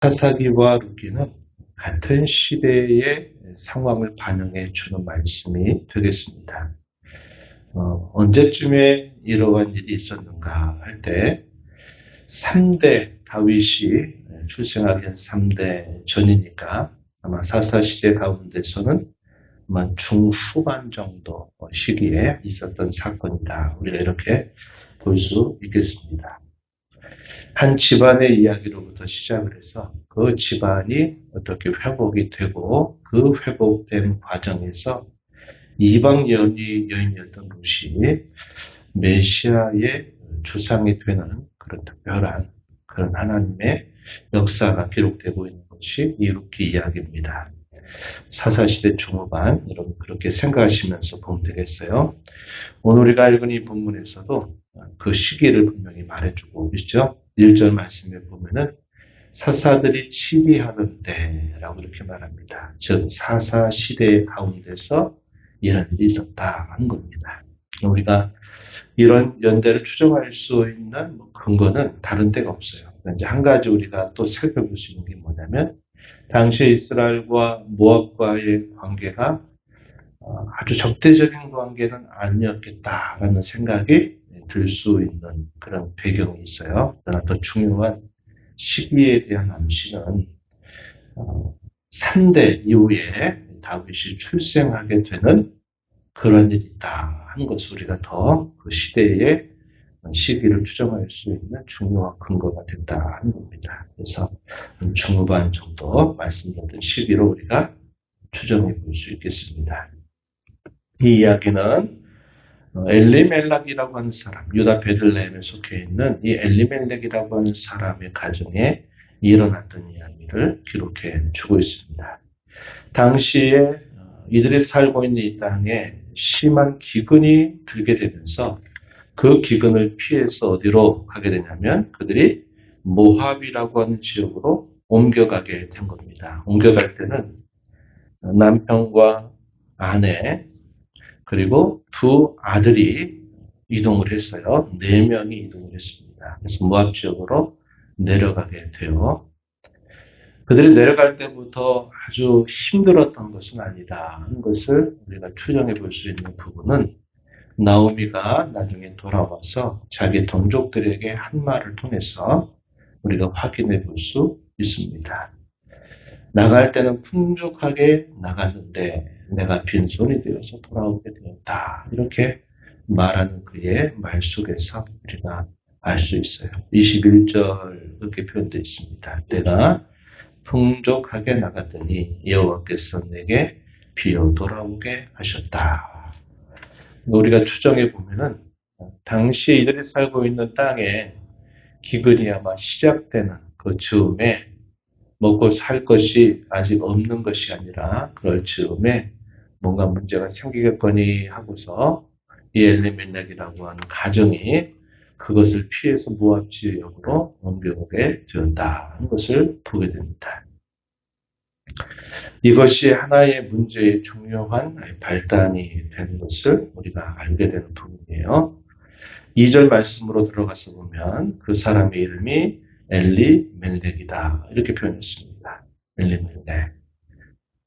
사사기와 룻기는 같은 시대의 상황을 반영해 주는 말씀이 되겠습니다. 언제쯤에 이러한 일이 있었는가 할 때 3대 다윗이 출생하기 전 3대 전이니까 아마 사사시대 가운데서는 아마 중후반 정도 시기에 있었던 사건이다. 우리가 이렇게 볼 수 있겠습니다. 한 집안의 이야기로부터 시작을 해서 그 집안이 어떻게 회복이 되고 그 회복된 과정에서 이방 여인이었던 룻이 메시아의 조상이 되는 그런 특별한 그런 하나님의 역사가 기록되고 있는 것이 이 룻기 이야기입니다. 사사시대 중후반, 여러분 그렇게 생각하시면서 보면 되겠어요. 오늘 우리가 읽은 이 본문에서도 그 시기를 분명히 말해주고 있죠. 1절 말씀에 보면은 사사들이 치리하던 때라고 이렇게 말합니다. 즉 사사시대 가운데서 이런 일이 있었다 하는 겁니다. 우리가 이런 연대를 추정할 수 있는 근거는 다른 데가 없어요. 이제 한 가지 우리가 또 살펴볼 수 있는 게 뭐냐면 당시 이스라엘과 모압과의 관계가 아주 적대적인 관계는 아니었겠다라는 생각이 들 수 있는 그런 배경이 있어요. 그러나 더 중요한 시기에 대한 암시는 3대 이후에 다윗이 출생하게 되는 그런 일이 있다 하는 것을 우리가 더 그 시대의 시기를 추정할 수 있는 중요한 근거가 된다 하는 겁니다. 그래서 중후반 정도 말씀드렸던 시기로 우리가 추정해 볼 수 있겠습니다. 이 이야기는 엘리멜렉이라고 하는 사람, 유다 베들레헴에 속해 있는 이 엘리멜렉이라고 하는 사람의 가정에 일어났던 이야기를 기록해 주고 있습니다. 당시에 이들이 살고 있는 이 땅에 심한 기근이 들게 되면서 그 기근을 피해서 어디로 가게 되냐면 그들이 모압이라고 하는 지역으로 옮겨가게 된 겁니다. 옮겨갈 때는 남편과 아내 그리고 두 아들이 이동을 했어요. 4명이 이동을 했습니다. 그래서 모압 지역으로 내려가게 돼요. 그들이 내려갈 때부터 아주 힘들었던 것은 아니다 하는 것을 우리가 추정해 볼 수 있는 부분은 나오미가 나중에 돌아와서 자기 동족들에게 한 말을 통해서 우리가 확인해 볼 수 있습니다. 나갈 때는 풍족하게 나갔는데 내가 빈손이 되어서 돌아오게 되었다. 이렇게 말하는 그의 말 속에서 우리가 알 수 있어요. 21절 그렇게 표현되어 있습니다. 내가 풍족하게 나갔더니 여호와께서 내게 비어 돌아오게 하셨다. 우리가 추정해 보면은 당시 이들이 살고 있는 땅에 기근이 아마 시작되는 그 즈음에 먹고 살 것이 아직 없는 것이 아니라 그럴 즈음에 뭔가 문제가 생기겠거니 하고서 이 엘리멜렉이라고 하는 가정이 그것을 피해서 모압 지역으로 옮겨오게 되었다는 것을 보게 됩니다. 이것이 하나의 문제의 중요한 발단이 되는 것을 우리가 알게 되는 부분이에요. 2절 말씀으로 들어가서 보면 그 사람의 이름이 엘리멜렉이다 이렇게 표현했습니다. 엘리멜렉,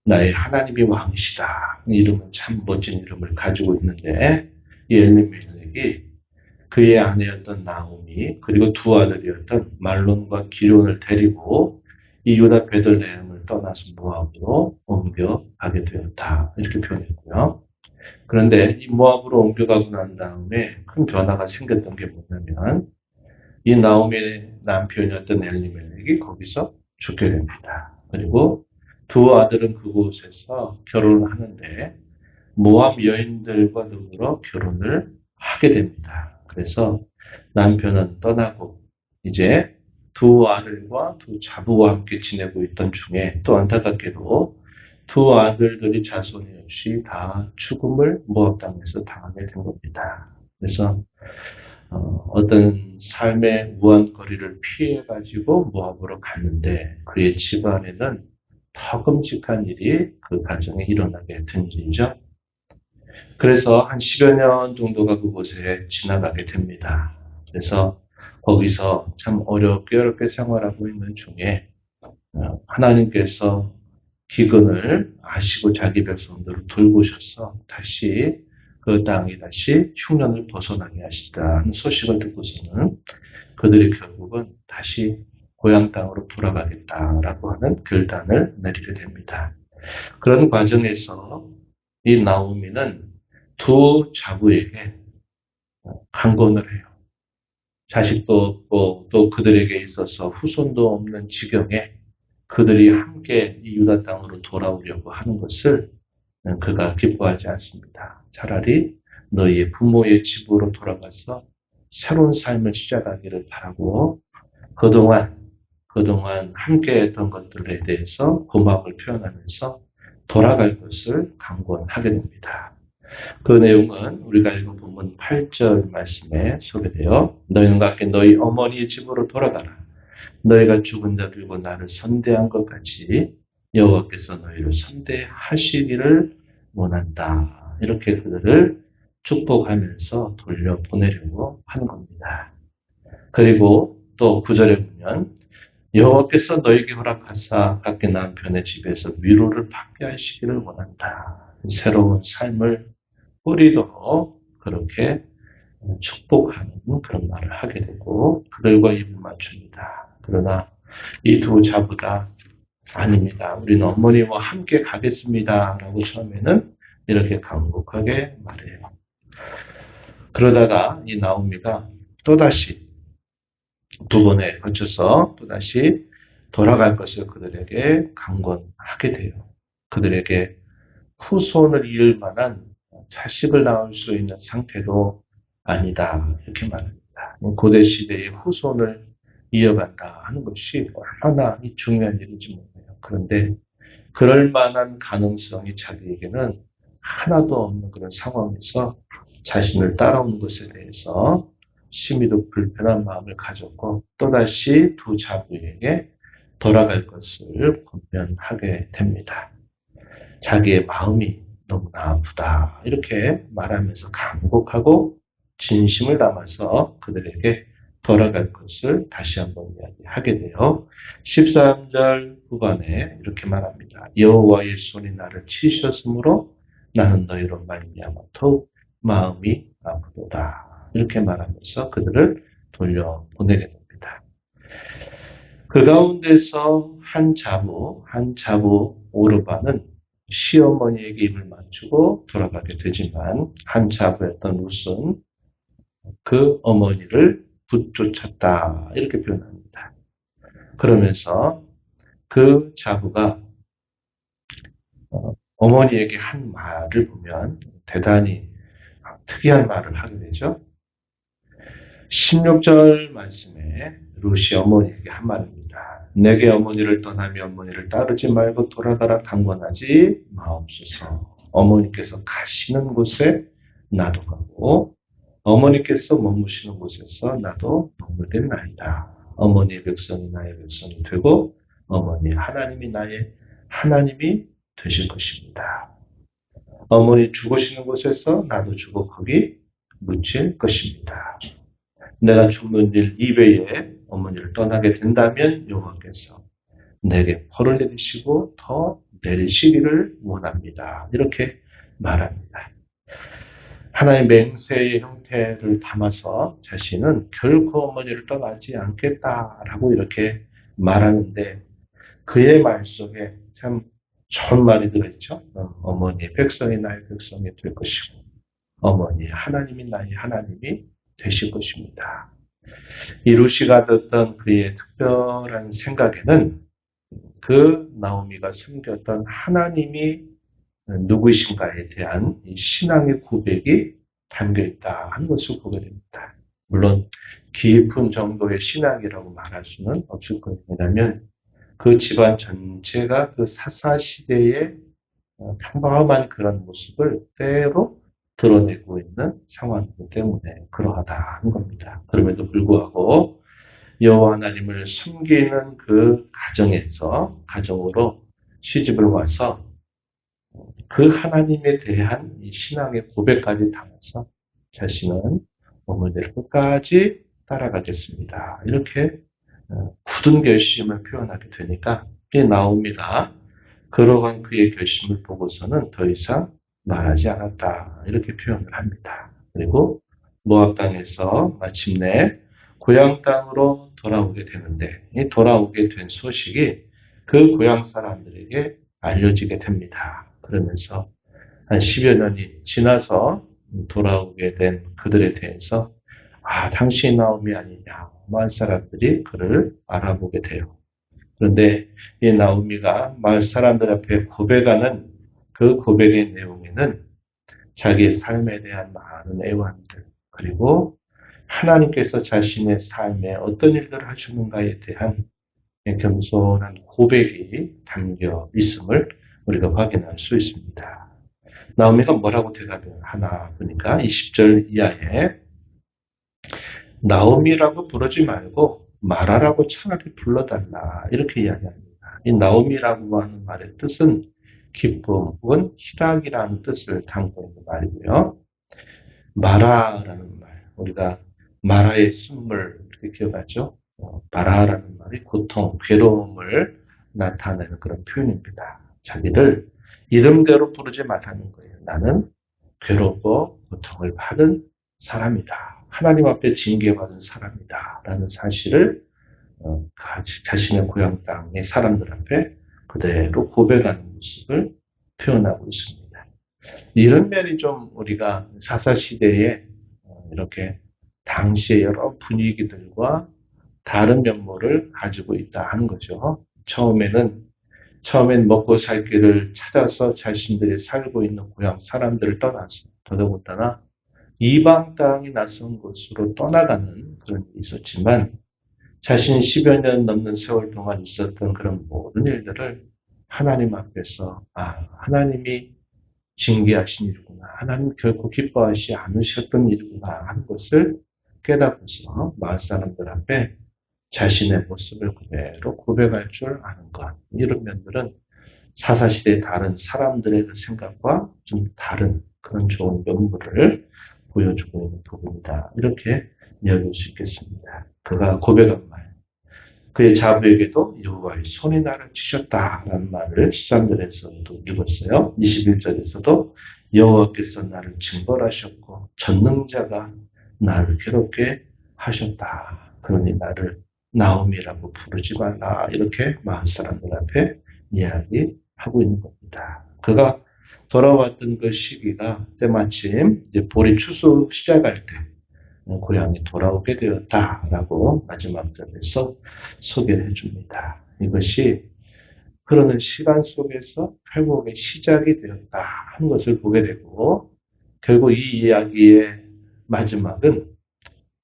나의 하나님이 왕이시다. 이 이름은 참 멋진 이름을 가지고 있는데 이 엘리멜렉이 그의 아내였던 나오미 그리고 두 아들이었던 말론과 기론을 데리고 이 유다 베들레헴을 떠나서 모압으로 옮겨가게 되었다 이렇게 표현했고요. 그런데 이 모압으로 옮겨가고 난 다음에 큰 변화가 생겼던 게 뭐냐면 이 나오미의 남편이었던 엘리멜렉이 거기서 죽게 됩니다. 그리고 두 아들은 그곳에서 결혼을 하는데 모압 여인들과 더불어 결혼을 하게 됩니다. 그래서 남편은 떠나고 이제 두 아들과 두 자부와 함께 지내고 있던 중에 또 안타깝게도 두 아들들이 자손이 없이 다 죽음을 모압 땅에서 당하게 된 겁니다. 그래서 어떤 삶의 무한거리를 피해가지고 모압으로 갔는데 그의 집안에는 더 끔찍한 일이 그 가정에 일어나게 된 일이죠. 그래서 한 10여 년 정도가 그곳에 지나가게 됩니다. 그래서 거기서 참 어렵게 생활하고 있는 중에 하나님께서 기근을 아시고 자기 백성들을 돌보셔서 다시 그 땅이 다시 흉년을 벗어나게 하시다는 소식을 듣고서는 그들이 결국은 다시 고향 땅으로 돌아가겠다라고 하는 결단을 내리게 됩니다. 그런 과정에서 이 나오미는 두 자부에게 강권을 해요. 자식도 없고 또 그들에게 있어서 후손도 없는 지경에 그들이 함께 이 유다 땅으로 돌아오려고 하는 것을 그가 기뻐하지 않습니다. 차라리 너희의 부모의 집으로 돌아가서 새로운 삶을 시작하기를 바라고 그동안 함께 했던 것들에 대해서 고마움을 표현하면서 돌아갈 것을 강권하게 됩니다. 그 내용은 우리가 읽은 본문 8절 말씀에 소개되어 너희는 각기 너희 어머니의 집으로 돌아가라. 너희가 죽은 자 들고 나를 선대한 것 같이 여호와께서 너희를 선대하시기를 원한다. 이렇게 그들을 축복하면서 돌려보내려고 하는 겁니다. 그리고 또 9절에 보면 여호와께서 너희에게 허락하사 각기 남편의 집에서 위로를 받게 하시기를 원한다. 새로운 삶을 뿌리도록 그렇게 축복하는 그런 말을 하게 되고 그들과 입을 맞춥니다. 그러나 이 두 자부다 아닙니다. 우리는 어머니와 함께 가겠습니다. 라고 처음에는 이렇게 간곡하게 말해요. 그러다가 이 나오미가 또다시 두 번에 거쳐서 또다시 돌아갈 것을 그들에게 강권하게 돼요. 그들에게 후손을 이을 만한 자식을 낳을 수 있는 상태도 아니다. 이렇게 말합니다. 고대 시대의 후손을 이어간다 하는 것이 얼마나 중요한 일인지 몰라요. 그런데 그럴 만한 가능성이 자기에게는 하나도 없는 그런 상황에서 자신을 따라오는 것에 대해서 심히도 불편한 마음을 가졌고 또다시 두 자부에게 돌아갈 것을 권면하게 됩니다. 자기의 마음이 너무나 아프다 이렇게 말하면서 간곡하고 진심을 담아서 그들에게 돌아갈 것을 다시 한번 이야기하게 돼요. 13절 후반에 이렇게 말합니다. 여호와의 손이 나를 치셨으므로 나는 너희로 말미암아 더욱 마음이 아프도다. 이렇게 말하면서 그들을 돌려보내게 됩니다. 그 가운데서 한 자부 오르바는 시어머니에게 입을 맞추고 돌아가게 되지만 한 자부였던 룻은 그 어머니를 붙쫓았다. 이렇게 표현합니다. 그러면서 그 자부가 어머니에게 한 말을 보면 대단히 특이한 말을 하게 되죠. 16절 말씀에 룻이 어머니에게 한 말입니다. 내게 어머니를 떠나며 어머니를 따르지 말고 돌아가라 강권하지 마옵소서. 어머니께서 가시는 곳에 나도 가고 어머니께서 머무시는 곳에서 나도 머물겠나이다. 어머니의 백성이 나의 백성이 되고 어머니 하나님이 나의 하나님이 되실 것입니다. 어머니 죽으시는 곳에서 나도 죽어 거기 묻힐 것입니다. 내가 죽는 일 이외에 어머니를 떠나게 된다면 여호와께서 내게 벌을 내리시고 더 내리시기를 원합니다. 이렇게 말합니다. 하나의 맹세의 형태를 담아서 자신은 결코 어머니를 떠나지 않겠다라고 이렇게 말하는데 그의 말 속에 참 좋은 말이 들어있죠. 어머니 백성이 나의 백성이 될 것이고 어머니 하나님이 나의 하나님이 되실 것입니다. 이 루시가 듣던 그의 특별한 생각에는 그 나오미가 섬겼던 하나님이 누구이신가에 대한 신앙의 고백이 담겨있다 하는 것을 보게 됩니다. 물론 깊은 정도의 신앙이라고 말할 수는 없을 거예요. 왜냐하면 그 집안 전체가 그 사사시대의 평범한 그런 모습을 때로 드러내고 있는 상황이기 때문에 그러하다 하는 겁니다. 그럼에도 불구하고 여호와 하나님을 섬기는 그 가정으로 시집을 와서 그 하나님에 대한 이 신앙의 고백까지 담아서 자신은 어머니를 끝까지 따라가겠습니다. 이렇게 굳은 결심을 표현하게 되니까 이 나오미가 그러한 그의 결심을 보고서는 더 이상 말하지 않았다. 이렇게 표현을 합니다. 그리고 모압 땅에서 마침내 고향 땅으로 돌아오게 되는데 이 돌아오게 된 소식이 그 고향 사람들에게 알려지게 됩니다. 그러면서 한 10여 년이 지나서 돌아오게 된 그들에 대해서 당신이 나오미 아니냐. 마을 사람들이 그를 알아보게 돼요. 그런데 이 나오미가 마을 사람들 앞에 고백하는 그 고백의 내용에는 자기의 삶에 대한 많은 애환들, 그리고 하나님께서 자신의 삶에 어떤 일들을 하시는가에 대한 겸손한 고백이 담겨 있음을 우리가 확인할 수 있습니다. 나오미가 뭐라고 대답을 하나 보니까 20절 이하에 나오미라고 부르지 말고 마라라고 차라리 불러달라 이렇게 이야기합니다. 이 나오미라고 하는 말의 뜻은 기쁨 혹은 희락이라는 뜻을 담고 있는 말이고요. 마라라는 말, 우리가 마라의 쓴물 이렇게 기억하죠? 마라라는 말이 고통, 괴로움을 나타내는 그런 표현입니다. 자기를 이름대로 부르지 말라는 거예요. 나는 괴롭고 고통을 받은 사람이다. 하나님 앞에 징계받은 사람이다. 라는 사실을 자신의 고향 땅의 사람들 앞에 그대로 고백하는 모습을 표현하고 있습니다. 이런 면이 좀 우리가 사사시대에 이렇게 당시의 여러 분위기들과 다른 면모를 가지고 있다 하는 거죠. 처음엔 먹고 살 길을 찾아서 자신들이 살고 있는 고향 사람들을 떠나서 더더군다나 이방 땅이 낯선 곳으로 떠나가는 그런 일이 있었지만 자신이 10여 년 넘는 세월 동안 있었던 그런 모든 일들을 하나님 앞에서 하나님이 징계하신 일이구나. 하나님 결코 기뻐하시 않으셨던 일이구나 하는 것을 깨닫고서 마을 사람들 앞에 자신의 모습을 그대로 고백할 줄 아는 것. 이런 면들은 사사시대의 다른 사람들의 그 생각과 좀 다른 그런 좋은 면모를 보여주고 있는 부분이다. 이렇게 이야기할 수 있겠습니다. 그가 고백한 말. 그의 자부에게도 여호와의 손이 나를 치셨다라는 말을 13절에서도 읽었어요. 21절에서도 여호와께서 나를 징벌하셨고 전능자가 나를 괴롭게 하셨다. 그러니 나를 나오미라고 부르지 말라. 이렇게 마을 사람들 앞에 이야기하고 있는 겁니다. 그가 돌아왔던 그 시기가 때마침 이제 볼이 추수 시작할 때 고향에 돌아오게 되었다라고 마지막 절에서 소개를 해줍니다. 이것이 흐르는 시간 속에서 회복의 시작이 되었다 하는 것을 보게 되고 결국 이 이야기의 마지막은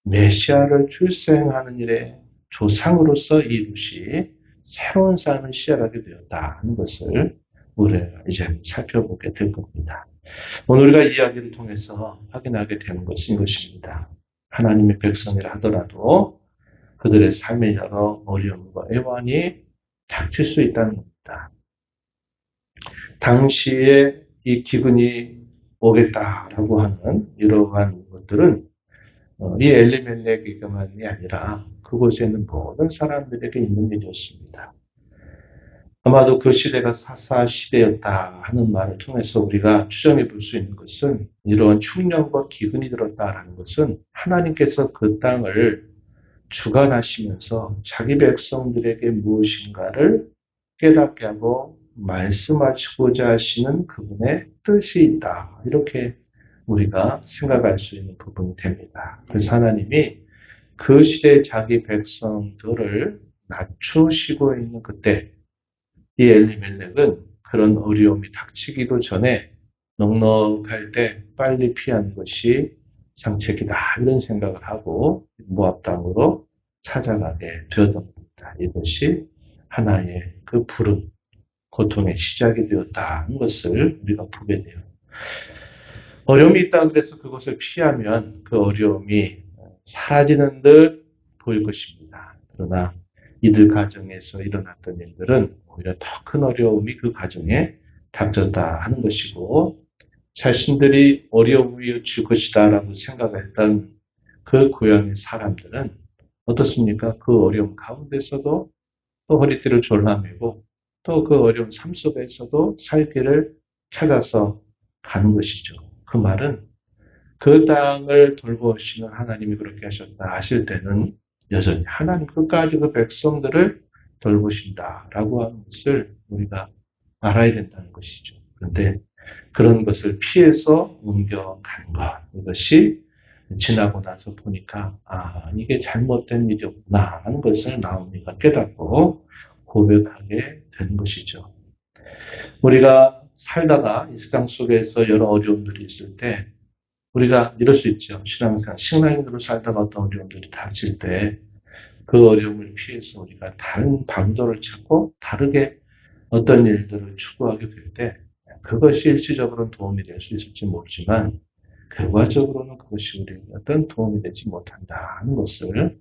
메시아를 출생하는 일의 조상으로서 이 룻이 새로운 삶을 시작하게 되었다 하는 것을 우리가 이제 살펴보게 될 겁니다. 오늘 우리가 이야기를 통해서 확인하게 되는 것은 이것입니다. 하나님의 백성이라 하더라도 그들의 삶에 여러 어려움과 애환이 닥칠 수 있다는 겁니다. 당시에 이 기근이 오겠다라고 하는 이러한 것들은 이 엘리멜렉에게만이 아니라 그곳에 있는 모든 사람들에게 있는 일이었습니다. 아마도 그 시대가 사사 시대였다 하는 말을 통해서 우리가 추정해 볼 수 있는 것은 이러한 흉년과 기근이 들었다라는 것은 하나님께서 그 땅을 주관하시면서 자기 백성들에게 무엇인가를 깨닫게 하고 말씀하시고자 하시는 그분의 뜻이 있다. 이렇게 우리가 생각할 수 있는 부분이 됩니다. 그래서 하나님이 그 시대의 자기 백성들을 낮추시고 있는 그때 이 엘리멜렉은 그런 어려움이 닥치기도 전에 넉넉할 때 빨리 피하는 것이 상책이다 이런 생각을 하고 모압 땅으로 찾아가게 되었던 겁니다. 이것이 하나의 그 부름, 고통의 시작이 되었다는 것을 우리가 보게 돼요. 어려움이 있다 그래서 그것을 피하면 그 어려움이 사라지는 듯 보일 것입니다. 그러나 이들 가정에서 일어났던 일들은 오히려 더 큰 어려움이 그 가정에 닥쳤다 하는 것이고 자신들이 어려움이 줄 것이다라고 생각했던 그 고향의 사람들은 어떻습니까? 그 어려움 가운데서도 또 허리띠를 졸라매고 또 그 어려운 삶 속에서도 살기를 찾아서 가는 것이죠. 그 말은 그 땅을 돌보시는 하나님이 그렇게 하셨다 하실 때는 여전히 하나님 끝까지 그 백성들을 돌보신다라고 하는 것을 우리가 알아야 된다는 것이죠. 그런데 그런 것을 피해서 옮겨간 것, 이것이 지나고 나서 보니까 이게 잘못된 일이었구나 하는 것을 나오미가 깨닫고 고백하게 되는 것이죠. 우리가 살다가 이 세상 속에서 여러 어려움들이 있을 때 우리가 이럴 수 있죠. 신앙인으로 살다가 어떤 어려움들이 닥칠 때 그 어려움을 피해서 우리가 다른 방도를 찾고 다르게 어떤 일들을 추구하게 될 때 그것이 일시적으로는 도움이 될 수 있을지 모르지만 결과적으로는 그것이 우리에게 어떤 도움이 되지 못한다는 것을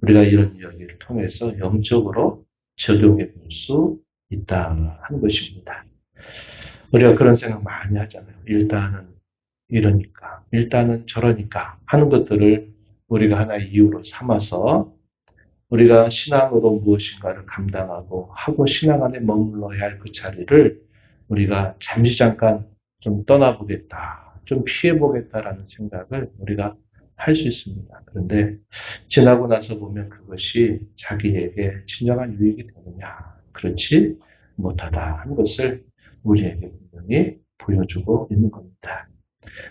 우리가 이런 이야기를 통해서 영적으로 적용해 볼 수 있다 하는 것입니다. 우리가 그런 생각 많이 하잖아요. 일단은 이러니까, 일단은 저러니까 하는 것들을 우리가 하나의 이유로 삼아서 우리가 신앙으로 무엇인가를 감당하고 하고 신앙 안에 머물러야 할 그 자리를 우리가 잠시 잠깐 좀 떠나보겠다, 좀 피해보겠다라는 생각을 우리가 할 수 있습니다. 그런데 지나고 나서 보면 그것이 자기에게 진정한 유익이 되느냐, 그렇지 못하다 하는 것을 우리에게 분명히 보여주고 있는 겁니다.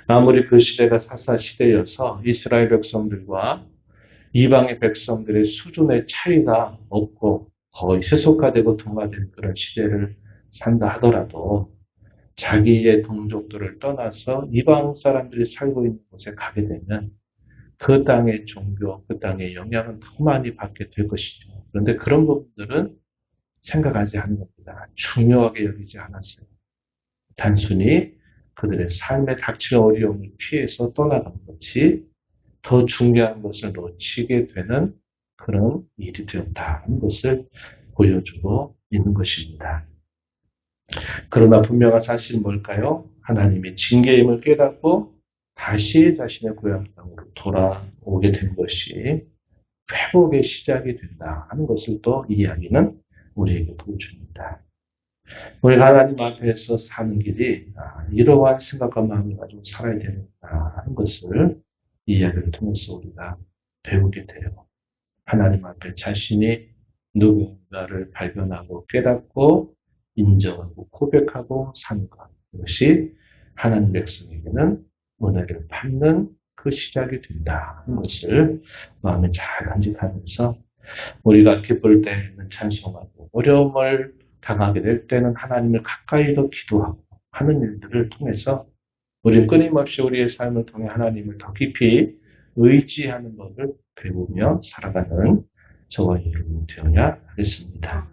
아무리 그 시대가 사사 시대여서 이스라엘 백성들과 이방의 백성들의 수준의 차이가 없고 거의 세속화되고 동화된 그런 시대를 산다 하더라도 자기의 동족들을 떠나서 이방 사람들이 살고 있는 곳에 가게 되면 그 땅의 종교, 그 땅의 영향은 더 많이 받게 될 것이죠. 그런데 그런 부분들은 생각하지 않는 겁니다. 중요하게 여기지 않았어요. 단순히 그들의 삶에 닥치는 어려움을 피해서 떠나간 것이 더 중요한 것을 놓치게 되는 그런 일이 되었다는 것을 보여주고 있는 것입니다. 그러나 분명한 사실은 뭘까요? 하나님이 징계임을 깨닫고 다시 자신의 고향 땅으로 돌아오게 된 것이 회복의 시작이 된다 하는 것을 또 이 이야기는 우리에게 보여줍니다. 우리가 하나님 앞에서 사는 길이 이러한 생각과 마음을 가지고 살아야 되는구나 하는 것을 이 이야기를 통해서 우리가 배우게 돼요. 하나님 앞에 자신이 누군가를 발견하고 깨닫고 인정하고 고백하고 사는 것. 이것이 하나님 백성에게는 은혜를 받는 그 시작이 된다 하는 것을 마음에 잘 간직하면서 우리가 기쁠 때는 찬송하고 어려움을 당하게 될 때는 하나님을 가까이 더 기도하고 하는 일들을 통해서 우리는 끊임없이 우리의 삶을 통해 하나님을 더 깊이 의지하는 법을 배우며 살아가는 저와 여러분 되어야 하겠습니다.